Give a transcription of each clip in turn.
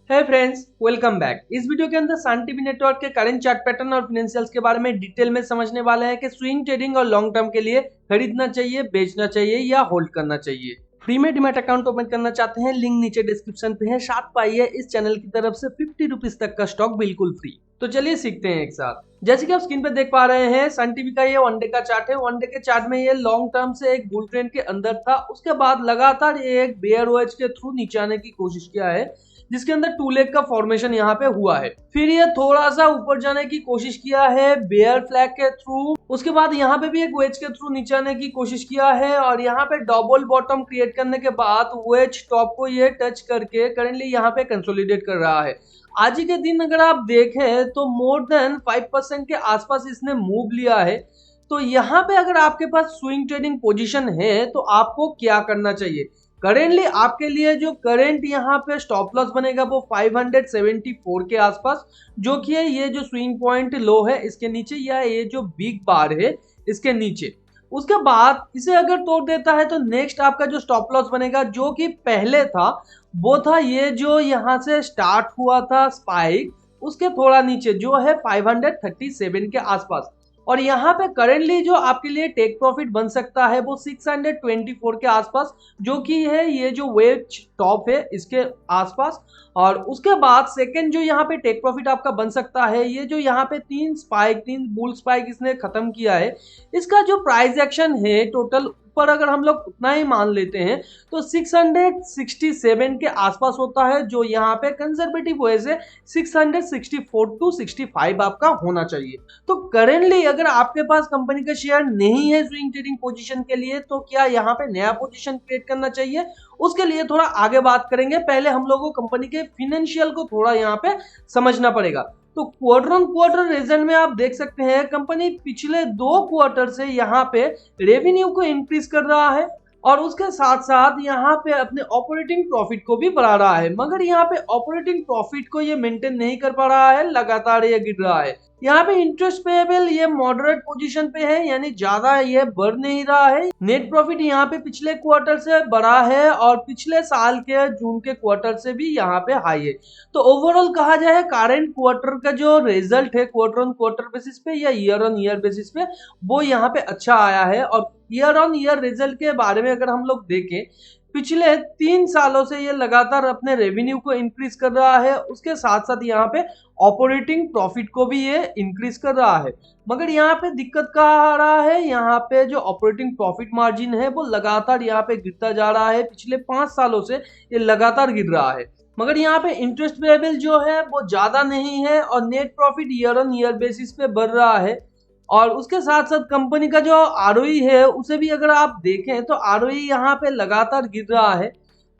है friends, welcome back. इस video के अंदर सन टीवी नेटवर्क के करंट चार्ट पैटर्न और फाइनेंशियल्स के बारे में डिटेल में समझने वाले हैं कि स्विंग ट्रेडिंग और लॉन्ग टर्म के लिए खरीदना चाहिए, बेचना चाहिए या होल्ड करना चाहिए। फ्री में डीमैट अकाउंट ओपन करना चाहते हैं, लिंक नीचे डिस्क्रिप्शन पे है। साथ पाइए इस चैनल की तरफ से 50 रुपीज तक का स्टॉक बिल्कुल फ्री। तो चलिए सीखते हैं एक साथ। जैसे कि आप स्क्रीन पे देख पा रहे हैं, सन टीवी का ये वनडे का चार्ट है। वनडे के चार्ट में ये लॉन्ग टर्म से एक बुल ट्रेंड के अंदर था, उसके बाद लगातार ये एक बेयर वेज के थ्रू नीचे आने की कोशिश किया है, जिसके अंदर टू लेग का फॉर्मेशन यहाँ पे हुआ है। फिर ये थोड़ा सा ऊपर जाने की कोशिश किया है बेयर फ्लैग के थ्रू, उसके बाद यहाँ पे भी एक वेज के थ्रू नीचे आने की कोशिश किया है और यहाँ पे डबल बॉटम क्रिएट करने के बाद वेज टॉप को ये टच करके करेंटली यहाँ पे कंसोलिडेट कर रहा है। आज ही के दिन अगर आप देखें तो मोर देन 5% के आसपास इसने मूव लिया है। तो यहाँ पे अगर आपके पास स्विंग ट्रेडिंग पोजीशन है तो आपको क्या करना चाहिए? करेंटली आपके लिए जो करंट यहाँ पे स्टॉप लॉस बनेगा वो 574 के आसपास, जो कि है ये जो स्विंग पॉइंट लो है इसके नीचे, या ये जो बिग बार है इसके नीचे। उसके बाद इसे अगर तोड़ देता है तो नेक्स्ट आपका जो स्टॉप लॉस बनेगा, जो कि पहले था, वो था ये जो यहाँ से स्टार्ट हुआ था स्पाइक, उसके थोड़ा नीचे जो है 537 के आसपास। और यहाँ पे करेंटली जो आपके लिए टेक प्रॉफिट बन सकता है वो 624 के आसपास, जो कि है ये जो वेज टॉप है इसके आसपास। और उसके बाद सेकंड जो यहाँ पे टेक प्रॉफिट आपका बन सकता है, ये जो यहाँ पे तीन बुल स्पाइक इसने खत्म किया है, इसका जो प्राइस एक्शन है टोटल पर अगर हम लोग उतना ही मान लेते हैं तो 667 के आसपास होता है, जो यहाँ पे कंजर्वेटिव वे से 664 टू 65 आपका होना चाहिए। तो करेंटली अगर आपके पास कंपनी का शेयर नहीं है स्विंग ट्रेडिंग पोजीशन के लिए, तो क्या यहाँ पे नया पोजीशन क्रिएट करना चाहिए? उसके लिए थोड़ा आगे बात करेंगे। पहले हम लोगों को कंपनी के फिनेंशियल को थोड़ा यहाँ पे समझना पड़ेगा। तो क्वार्टर ऑन क्वार्टर रीजन में आप देख सकते हैं कंपनी पिछले 2 क्वार्टर से यहाँ पे रेवेन्यू को इंक्रीज कर रहा है और उसके साथ साथ यहाँ पे अपने ऑपरेटिंग प्रॉफिट को भी बढ़ा रहा है, मगर यहाँ पे ऑपरेटिंग प्रॉफिट को ये मेंटेन नहीं कर पा रहा है, लगातार ये गिर रहा है। यहाँ पे इंटरेस्ट पेएबल ये मॉडरेट पोजीशन पे है, यानी ज्यादा ये बढ़ नहीं रहा है। नेट प्रॉफिट यहाँ पे पिछले क्वार्टर से बढ़ा है और पिछले साल के जून के क्वार्टर से भी यहाँ पे हाई है। तो ओवरऑल कहा जाए करंट क्वार्टर का जो रिजल्ट है क्वार्टर ऑन क्वार्टर बेसिस पे या ईयर ऑन ईयर बेसिस पे, वो यहाँ पे अच्छा आया है। और ईयर ऑन ईयर रिजल्ट के बारे में अगर हम लोग देखें, पिछले 3 सालों से ये लगातार अपने रेवेन्यू को इंक्रीज कर रहा है, उसके साथ साथ यहाँ पे ऑपरेटिंग प्रॉफिट को भी ये इंक्रीज कर रहा है। मगर यहाँ पे दिक्कत कहाँ आ रहा है, यहाँ पे जो ऑपरेटिंग प्रॉफिट मार्जिन है वो लगातार यहाँ पे गिरता जा रहा है। पिछले 5 सालों से ये लगातार गिर रहा है, मगर यहाँ पे इंटरेस्ट पेएबल जो है वो ज्यादा नहीं है और net profit year on year basis पे बढ़ रहा है। और उसके साथ साथ कंपनी का जो आरओई है उसे भी अगर आप देखें तो आरओई यहाँ पे लगातार गिर रहा है।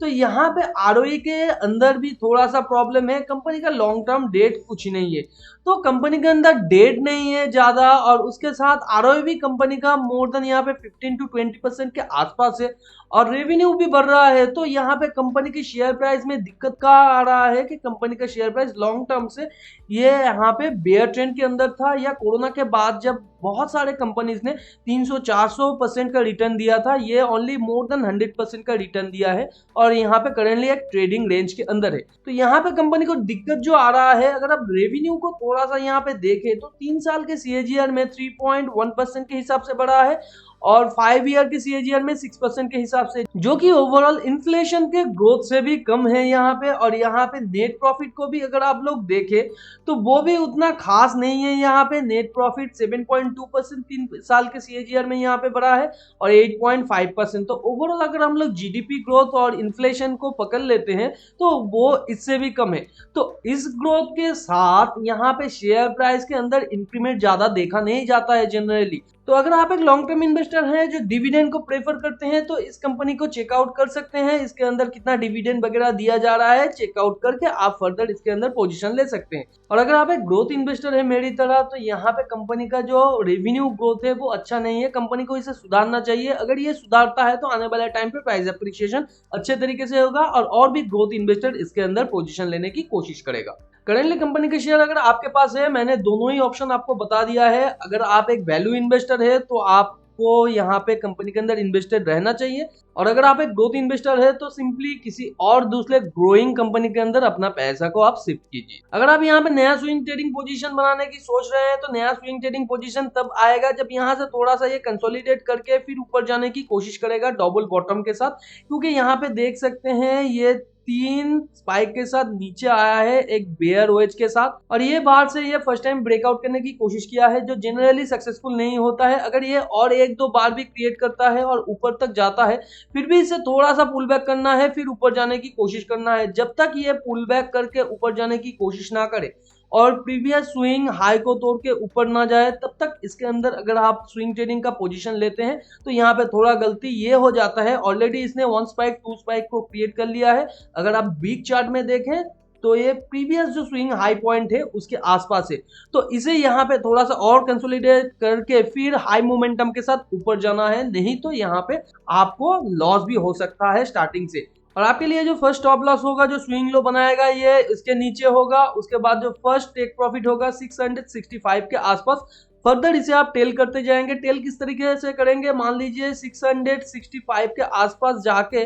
तो यहाँ पे आरओई के अंदर भी थोड़ा सा प्रॉब्लम है। कंपनी का लॉन्ग टर्म डेट कुछ नहीं है, तो कंपनी के अंदर डेट नहीं है ज्यादा, और उसके साथ आरओई भी कंपनी का मोर देन यहाँ पे 15 टू 20% के आसपास है और रेवेन्यू भी बढ़ रहा है। तो यहाँ पे कंपनी की शेयर प्राइस में दिक्कत का आ रहा है कि कंपनी का शेयर प्राइस लॉन्ग टर्म से ये यहाँ पे बेयर ट्रेंड के अंदर था, या कोरोना के बाद जब बहुत सारे कंपनीज ने 300-400% का रिटर्न दिया था, ये ओनली मोर देन 100% का रिटर्न दिया है और यहाँ पे करेंटली एक ट्रेडिंग रेंज के अंदर है। तो यहाँ पे कंपनी को दिक्कत जो आ रहा है, अगर आप रेवेन्यू को थोड़ा सा यहाँ पे देखें तो 3 साल के सीएजीआर में 3.1% के हिसाब से बढ़ा है और 5 ईयर के सीएजीआर में 6% के हिसाब से, जो कि ओवरऑल इन्फ्लेशन के ग्रोथ से भी कम है यहाँ पे। और यहाँ पे नेट प्रॉफिट को भी अगर आप लोग देखें तो वो भी उतना खास नहीं है। यहाँ पे नेट प्रॉफिट 7.2% 3 साल के सीएजीआर में यहाँ पे बढ़ा है और 8.5%। तो ओवरऑल अगर हम लोग जीडीपी ग्रोथ और इन्फ्लेशन को पकड़ लेते हैं तो वो इससे भी कम है। तो इस ग्रोथ के साथ यहाँ पे शेयर प्राइस के अंदर इंक्रीमेंट ज्यादा देखा नहीं जाता है जनरली। तो अगर आप एक लॉन्ग टर्म इन्वेस्टर हैं जो डिविडेंड को प्रेफर करते हैं तो इस कंपनी को चेकआउट कर सकते हैं। इसके अंदर कितना डिविडेंड वगैरह दिया जा रहा है चेकआउट करके आप फर्दर इसके अंदर पोजीशन ले सकते हैं। और अगर आप एक ग्रोथ इन्वेस्टर है मेरी तरह, तो यहाँ पे कंपनी का जो रेवेन्यू ग्रोथ है वो अच्छा नहीं है, कंपनी को इसे सुधारना चाहिए। अगर ये सुधारता है तो आने वाले टाइम पे प्राइस एप्रिसिएशन अच्छे तरीके से होगा और भी ग्रोथ इन्वेस्टर इसके अंदर पोजीशन लेने की कोशिश करेगा। करेंटली कंपनी के शेयर अगर आपके पास है, मैंने दोनों ही ऑप्शन आपको बता दिया है। अगर आप एक वैल्यू इन्वेस्टर है तो आप आपको यहाँ पे कंपनी के अंदर इन्वेस्टेड रहना चाहिए। और अगर आप एक ग्रोथ इन्वेस्टर है तो सिंपली किसी और दूसरे ग्रोइंग कंपनी के अंदर अपना पैसा को आप शिफ्ट कीजिए। अगर आप यहाँ पे नया स्विंग ट्रेडिंग पोजीशन बनाने की सोच रहे हैं तो नया स्विंग ट्रेडिंग पोजीशन तब आएगा जब यहाँ से थोड़ा सा ये कंसोलिडेट करके फिर ऊपर जाने की कोशिश करेगा डबल बॉटम के साथ, क्योंकि यहाँ पे देख सकते हैं ये 3 स्पाइक के साथ नीचे आया है एक बेयर वेज के साथ, और ये बाहर से ये फर्स्ट टाइम ब्रेकआउट करने की कोशिश किया है जो जनरली सक्सेसफुल नहीं होता है। अगर ये और एक दो बार भी क्रिएट करता है और ऊपर तक जाता है फिर भी इसे थोड़ा सा पुल बैक करना है, फिर ऊपर जाने की कोशिश करना है। जब तक ये पुल बैक करके ऊपर जाने की कोशिश ना करे और प्रीवियस स्विंग हाई को तोड़ के ऊपर ना जाए तब तक इसके अंदर अगर आप स्विंग ट्रेडिंग का पोजीशन लेते हैं तो यहाँ पे थोड़ा गलती ये हो जाता है, ऑलरेडी इसने 1 स्पाइक 2 स्पाइक को क्रिएट कर लिया है। अगर आप वीक चार्ट में देखें तो ये प्रीवियस जो स्विंग हाई पॉइंट है उसके आसपास है, तो इसे यहाँ पे थोड़ा सा और कंसोलिडेट करके फिर हाई मोमेंटम के साथ ऊपर जाना है, नहीं तो यहाँ पे आपको लॉस भी हो सकता है स्टार्टिंग से। और आपके लिए जो फर्स्ट स्टॉप लॉस होगा, जो स्विंग लो बनाएगा, ये इसके नीचे होगा। उसके बाद जो फर्स्ट टेक प्रॉफिट होगा 665 के आसपास। फर्दर इसे आप टेल करते जाएंगे। टेल किस तरीके से करेंगे, मान लीजिए 665 के आसपास जाके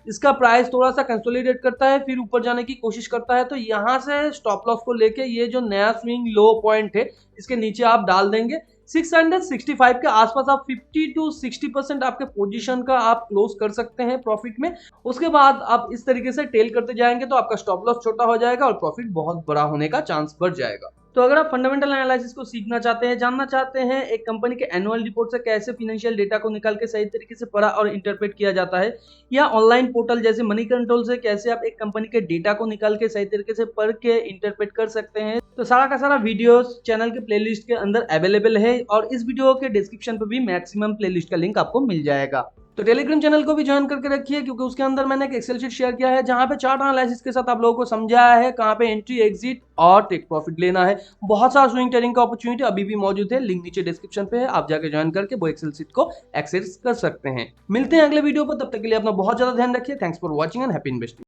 इसका प्राइस थोड़ा सा कंसोलिडेट करता है फिर ऊपर जाने की कोशिश करता है, तो यहाँ से स्टॉप लॉस को लेके ये जो नया स्विंग लो पॉइंट है इसके नीचे आप डाल देंगे। 665 के आसपास आप 50 to 60% आपके पोजीशन का आप क्लोज कर सकते हैं प्रॉफिट में। उसके बाद आप इस तरीके से टेल करते जाएंगे तो आपका स्टॉप लॉस छोटा हो जाएगा और प्रॉफिट बहुत बड़ा होने का चांस बढ़ जाएगा। तो अगर आप फंडामेंटल एनालिसिस को सीखना चाहते हैं, जानना चाहते हैं एक कंपनी के एनुअल रिपोर्ट से कैसे फाइनेंशियल डेटा को निकाल के सही तरीके से पढ़ा और इंटरप्रेट किया जाता है, या ऑनलाइन पोर्टल जैसे मनी कंट्रोल से कैसे आप एक कंपनी के डेटा को निकाल के सही तरीके से पढ़ के इंटरप्रेट कर सकते हैं, तो सारा का सारा वीडियोस चैनल के प्लेलिस्ट के अंदर अवेलेबल है और इस वीडियो के डिस्क्रिप्शन पर भी मैक्सिमम प्लेलिस्ट का लिंक आपको मिल जाएगा। तो टेलीग्राम चैनल को भी ज्वाइन करके रखिए, क्योंकि उसके अंदर मैंने एक एक्सेल शीट शेयर किया है जहां पे चार्ट एनालिसिस के साथ आप लोगों को समझाया है कहां पे एंट्री एग्जिट और टेक प्रॉफिट लेना है। बहुत सारा स्विंग ट्रेडिंग का अपॉर्चुनिटी अभी भी मौजूद है, लिंक नीचे डिस्क्रिप्शन पे है, आप जाके ज्वाइन करके वो एक्सेल शीट को एक्सेस कर सकते हैं। मिलते हैं अगले वीडियो पर, तब तक के लिए अपना बहुत ज्यादा ध्यान रखिए। Thanks for watching and happy investing.